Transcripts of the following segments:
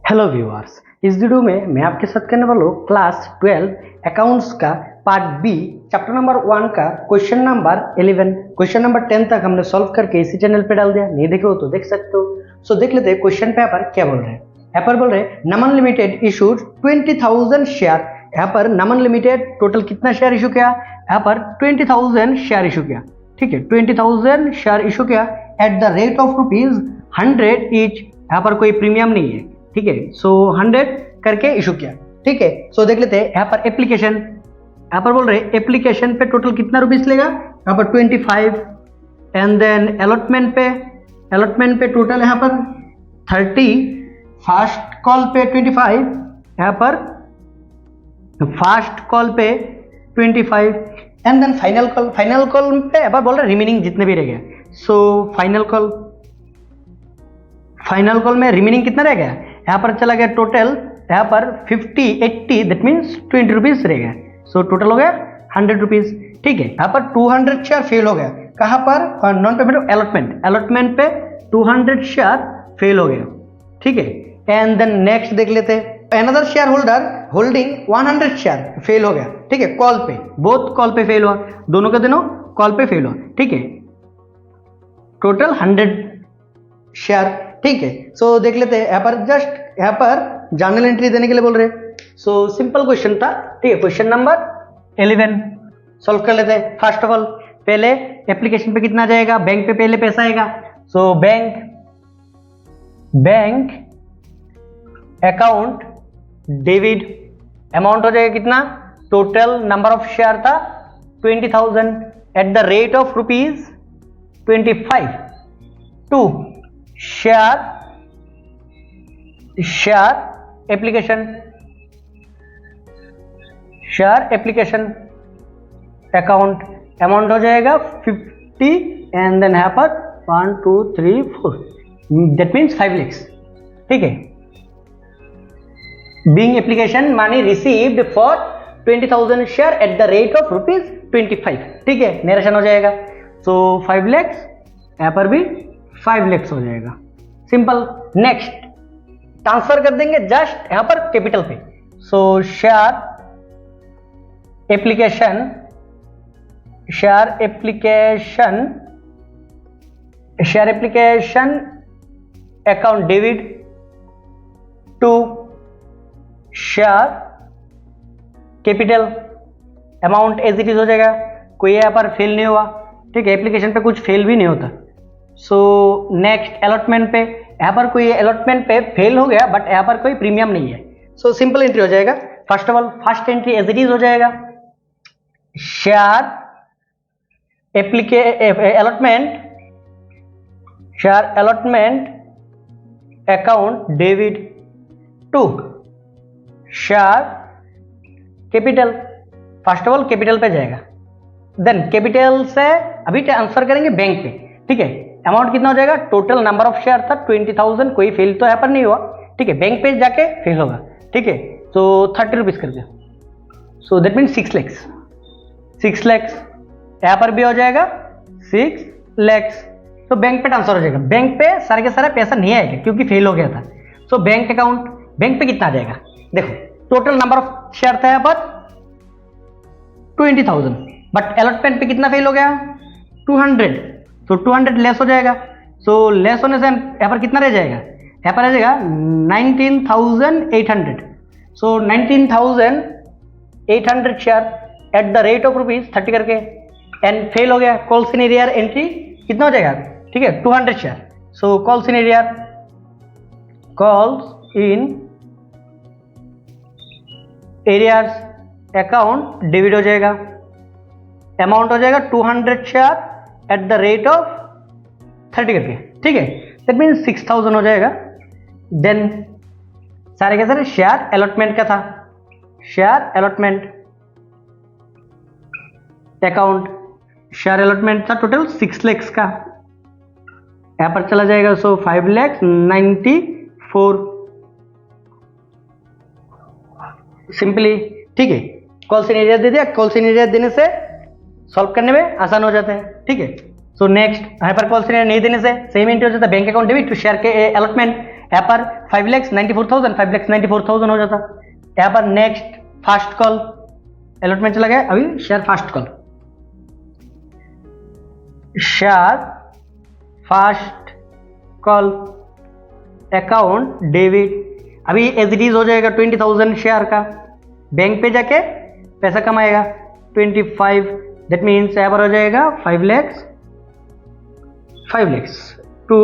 Hello viewers, इस video में मैं आपके साथ करने वाला हूँ क्लास 12 अकाउंट्स का पार्ट बी चैप्टर नंबर 1 का क्वेश्चन नंबर 11। क्वेश्चन नंबर 10 तक हमने सॉल्व करके इसी चैनल पे डाल दिया, नहीं देखे हो तो देख सकते हो। सो देख लेते हैं क्वेश्चन पेपर क्या बोल रहे हैं। यहाँ पर बोल रहे हैं नमन लिमिटेड इशूड 20,000 शेयर। यहाँ पर नमन लिमिटेड टोटल कितना शेयर इशू किया? यहाँ पर 20,000 शेयर इशू किया। ठीक है, 20,000 शेयर इशू किया eight the rate of ₹100 each. यहाँ पर कोई प्रीमियम नहीं है, ठीक है। सो 100 करके इशू किया, ठीक है। सो देख लेते हैं यहाँ पर एप्लीकेशन। यहाँ पर बोल रहे हैं एप्लीकेशन पे टोटल कितना रुपीस लेगा? यहाँ पर 25। एंड देन अलॉटमेंट पे टोटल यहाँ पर 30। फास्ट कॉल पे 25। यहाँ पर फास्ट कॉल पे 25। एंड देन फाइनल कॉल पे यहाँ पर बोल रहे हैं रिमेनिंग जितने भी रह गए। सो फाइनल कॉल में रिमेनिंग कितना रह गया? यहाँ पर चला गया टोटल, यहाँ पर 50 80 दैट मीन्स 20 रुपीज रह गया। सो टोटल हो गया 100 रुपीज, ठीक है। यहाँ पर 200 शेयर फेल हो गया। कहाँ पर? नॉन पेमेंट अलॉटमेंट पे 200 शेयर फेल हो गया, ठीक है। एंड देन नेक्स्ट देख लेते हैं another share holder holding 100 share fail हो गया, ठीक है। कॉल पे बोथ कॉल पे फेल हुआ, दोनों के दोनों कॉल पे फेल हुआ, ठीक है। टोटल 100 शेयर, ठीक है। सो देख लेते हैं यहाँ पर जर्नल एंट्री देने के लिए बोल रहे हैं। सो सिंपल क्वेश्चन था, ठीक है। क्वेश्चन नंबर 11 सॉल्व कर लेते हैं। फर्स्ट ऑफ ऑल पहले एप्लीकेशन पे कितना जाएगा? बैंक पे पहले पैसा आएगा। So bank account debit amount हो जाएगा कितना? टोटल नंबर ऑफ शेयर था 20,000 at the rate of ₹25 to share application account amount हो जाएगा 50। एंड देन यहाँ पर 1 2 3 4 दैट मीन्स 5 lakhs, ठीक है। Being application money received for 20,000 share at the rate of ₹25, ठीक है। नरेशन हो जाएगा। सो 5 lakhs, यहाँ पर भी 5 lakhs हो जाएगा। सिंपल। नेक्स्ट ट्रांसफर कर देंगे जस्ट यहाँ पर कैपिटल पे। So share application account debit to share capital amount as it is हो जाएगा। कोई यहाँ पर फेल नहीं हुआ, ठीक है। एप्लीकेशन पे कुछ फेल भी नहीं होता। सो नेक्स्ट अलॉटमेंट पे, यहाँ पर कोई अलॉटमेंट पे फेल हो गया बट यहाँ पर कोई प्रीमियम नहीं है। सो सिंपल एंट्री हो जाएगा। First of all first entry as it is हो जाएगा। Share allotment account debit to share capital. First of all capital पे जाएगा, देन कैपिटल से अभी ट्रांसफर करेंगे बैंक पे, ठीक है। अमाउंट कितना हो जाएगा? टोटल नंबर ऑफ शेयर था 20,000, कोई फेल तो यहाँ पर नहीं हुआ, ठीक है। बैंक पे जाके फेल होगा, ठीक है। तो 30 रुपीज कर दिया। सो दैट मीन 6 lakhs यहाँ पर भी हो जाएगा 6 lakhs। तो बैंक पे ट्रांसफर हो जाएगा। बैंक पे सारे के सारा पैसा नहीं आएगा क्योंकि फेल हो गया था। सो बैंक पे कितना आ जाएगा? देखो टोटल नंबर ऑफ शेयर था यहाँ पर 20,000 बट अलॉटमेंट पे कितना फेल हो गया? 200। तो 200 लेस हो जाएगा। सो लेस होने से यहाँ पर कितना रह जाएगा? यहाँ पर रह जाएगा 19,800। सो 19,800 share at the rate of ₹30 करके एंड फेल हो गया। कॉल्स इन एरियर एंट्री कितना हो जाएगा? ठीक है, 200 share. So calls in arrears account debit हो जाएगा। अमाउंट हो जाएगा 200 share at the rate of 30 करके, ठीक है। दैट मीन्स 6,000 हो जाएगा। देन सारे के सारे शेयर अलॉटमेंट का था, share allotment account share allotment था टोटल 6 lakhs का। यहाँ पर चला जाएगा। सो 5,94,000 सिंपली, ठीक है। कॉल्स इन एरिया दे दिया। कॉल्स इन एरिया देने से सॉल्व करने में आसान हो जाता है, ठीक है। सो नेक्स्ट यहाँ पर कॉल्स नहीं देने से सेम एंट्री हो जाता है bank account debit to share के अलॉटमेंट यहाँ पर 5,94,000 5,94,000 हो जाता। यहाँ पर नेक्स्ट फास्ट कॉल अलॉटमेंट चला गया, अभी share first call, share first call account debit, अभी एज इट इज हो जाएगा 20,000 शेयर का, बैंक पे जाके पैसा कमाएगा 25, दैट मीन्स यहाँ पर हो जाएगा 5 lakhs to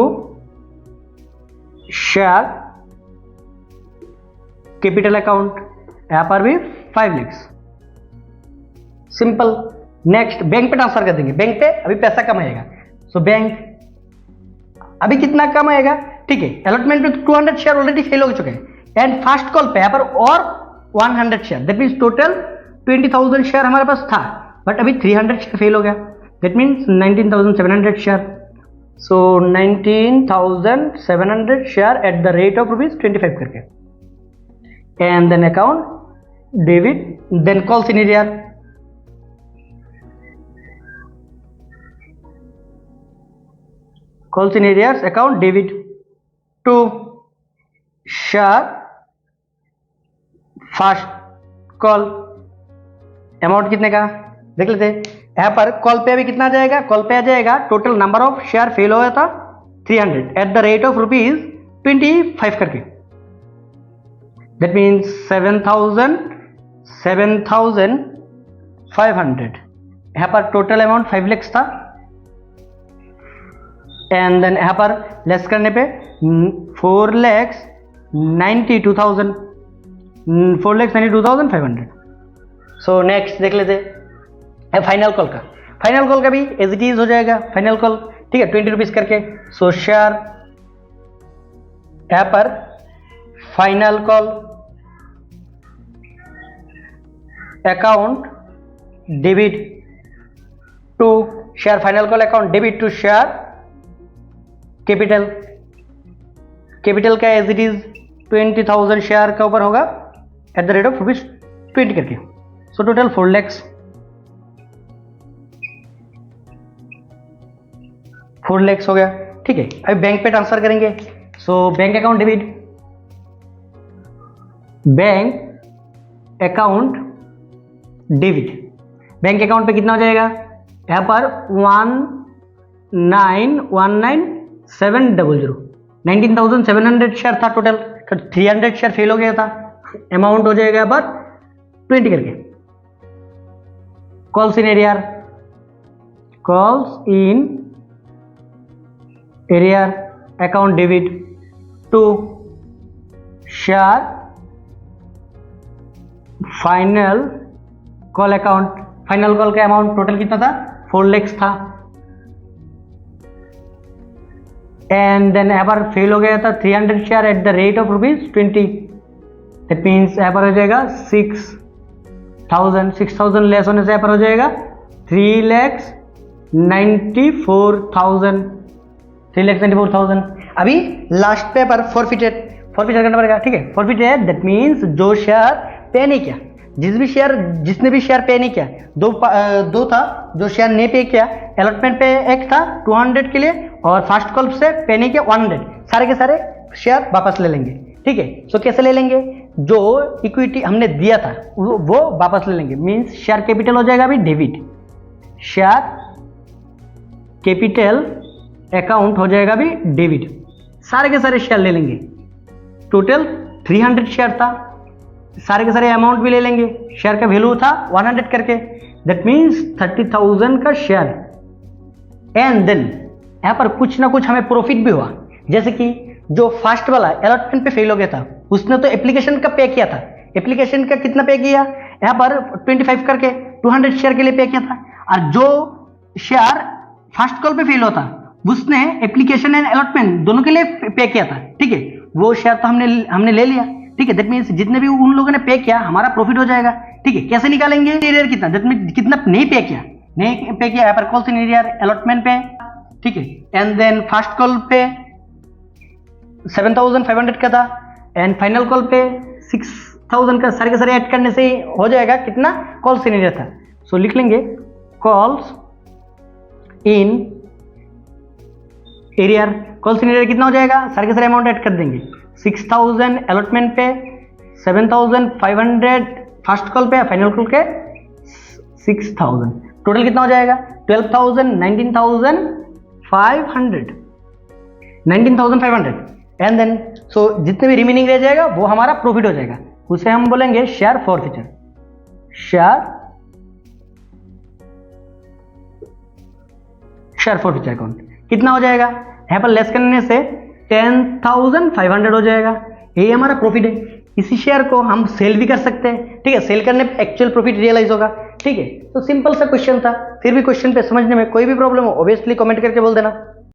share capital account, यहाँ पर भी 5 lakhs, सिंपल। नेक्स्ट बैंक पे ट्रांसफर कर देंगे, बैंक पे अभी पैसा कमाएगा, सो बैंक अभी कितना कमाएगा, ठीक है। अलॉटमेंट में 200 शेयर ऑलरेडी फेल हो चुके हैं, एंड फास्ट कॉल पे यहाँ पर और 100 share, that means total 20,000 share हमारे पास था, बट अभी 300 शेयर फेल हो गया, that means 19,700 share. So 19,700 share at the rate of ₹25 करके, and then account debit, then calls in arrear, calls in arrears account debit to share first call, amount कितने का देख लेते हैं। यहाँ पर कॉल पे अभी कितना आ जाएगा, कॉल पे आ जाएगा total number of share fail हुआ था 300 एट द रेट ऑफ ₹25 करके, दैट मीन्स 7,500। यहाँ पर टोटल अमाउंट 5 lakhs था, एंड देन यहाँ पर लेस करने पे 4,92,500। सो नेक्स्ट देख लेते हैं फाइनल कॉल का, फाइनल कॉल का भी एज इट इज हो जाएगा फाइनल कॉल, ठीक है, 20 रुपीज करके। सो शेयर यहाँ पर final call account debit to share, final call account debit to share capital, capital का एज इट इज 20,000 शेयर का ऊपर होगा एट द रेट ऑफ ₹20 करके, सो टोटल 4 lakhs, 4 lakhs हो गया, ठीक है। अभी बैंक पे ट्रांसफर करेंगे, सो bank account debit, bank account debit, bank account पे कितना हो जाएगा, यहाँ पर 19,700, 19,700 शेयर था टोटल, 300 शेयर फेल हो गया था, अमाउंट हो जाएगा पर 20 करके। Calls in arrear, calls in arrear account debit to share final call account, final call का अमाउंट टोटल कितना था, 4 lakhs था, एंड देन यहाँ पर फेल हो गया था 300 share at the rate of ₹20, that means यहाँ पर हो जाएगा 6,000 लेस होने से यहाँ पर हो जाएगा 3,94,000, 3,94,000। अभी लास्ट पे पर फॉरफिटेड करना पड़ेगा, ठीक है। फॉरफिटेड दैट मीन्स जो शेयर पे नहीं किया, जिसने भी शेयर पे नहीं किया, दो था जो शेयर नहीं पे किया, अलॉटमेंट पे एक था 200 के लिए, और फास्ट कॉल से पे नहीं किया 100, सारे के सारे शेयर वापस ले लेंगे, ठीक है। सो कैसे ले लेंगे, जो इक्विटी हमने दिया था वो वापस ले लेंगे, मीन्स शेयर कैपिटल हो जाएगा अभी डेबिट, शेयर कैपिटल अकाउंट हो जाएगा अभी डेबिट, सारे के सारे शेयर ले लेंगे, टोटल 300 शेयर था, सारे के सारे अमाउंट भी ले लेंगे, शेयर का वैल्यू था 100 करके, दैट मीन्स 30,000 का शेयर, एंड देन यहाँ पर कुछ ना कुछ हमें प्रॉफिट भी हुआ, जैसे कि जो फास्ट वाला अलॉटमेंट पे फेल हो गया था, उसने तो एप्लीकेशन का पे किया था, एप्लीकेशन का कितना पे किया, यहाँ पर 25 करके 200 शेयर के लिए पे किया था, और जो शेयर फास्ट कॉल पे फेल होता उसने एप्लीकेशन एंड अलॉटमेंट दोनों के लिए पे किया था, ठीक है। वो शेयर तो हमने ले लिया, ठीक है, दैट मीन्स जितने भी उन लोगों ने पे किया हमारा प्रॉफिट हो जाएगा, ठीक है। कैसे निकालेंगे, एरियर कितना, दैट मीन्स कितना नहीं पे किया, यहाँ पर कॉल्स इन एरियर अलॉटमेंट पे, ठीक है, एंड देन फास्ट कॉल पे 7,500 का था, एंड फाइनल कॉल पे 6,000 का, सारे के सारे ऐड करने से हो जाएगा कितना, कॉल्स इन एरियर था। सो लिख लेंगे calls in arrear call scenario कितना हो जाएगा, सारे के सारे अमाउंट ऐड कर देंगे। 6000 अलॉटमेंट पे, 7500 फर्स्ट कॉल पे, फाइनल कॉल के 6000, टोटल कितना हो जाएगा 12,000, 19,500 एंड देन सो जितने भी रिमेनिंग रह जाएगा वो हमारा प्रॉफिट हो जाएगा, उसे हम बोलेंगे share forfeiture. Share forfeiture account कितना हो जाएगा, यहाँ पर लेस करने से 10,500 हो जाएगा, ये हमारा प्रॉफिट है। इसी शेयर को हम सेल भी कर सकते हैं, ठीक है, सेल करने पे एक्चुअल प्रॉफिट रियलाइज होगा, ठीक है। तो सिंपल सा क्वेश्चन था, फिर भी क्वेश्चन पे समझने में कोई भी प्रॉब्लम हो ऑब्वियसली कमेंट करके बोल देना।